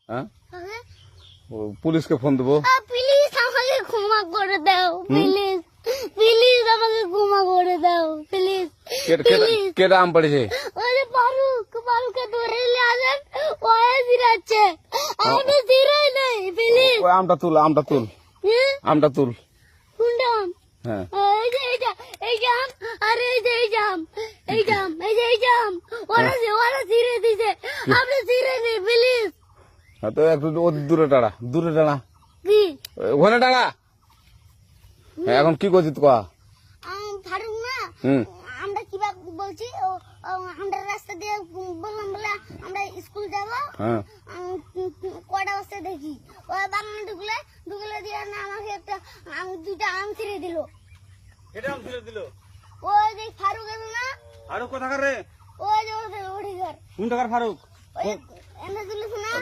হ্যাঁ পুলিশকে ফোন দেবো। প্লিজ আমাকে ক্ষমা করে দাও, প্লিজ প্লিজ আমাকে ক্ষমা করে দাও, প্লিজ। কেটা আম পড়েছে? ওই যে ফারুককে ধরে নিয়ে আসেন, ওয়ে জিরাচ্ছে, আমি জিরাই নেই, প্লিজ। ওই আমটা তুল আমটা তুল। কোনটা আম? হ্যাঁ এই যে আম, আর এই যে আম, এই যে আম, ওরা জিরে দিছে, আপনি জিরে নেই, প্লিজ। তো একটু দূরে দাঁড়া কি ওখানে দাঁড়া। এখন কি করছিস তো? ফারুক না, আমরা কিভাবে বলছি, আমরা রাস্তা দিয়ে বললাম বলে আমরা স্কুল যাবো, কটা বস্তা দেখি ওই বাগানে ঢুকলে দিয়ে না আমাকে দুইটা আম ছিঁড়ে দিল। ওই যে ফারুক এলো না, ফারুক কোথাকার রে? ওই যে ওঠে ঘর কোন টাকার ফারুক? ওই এনে দিল না।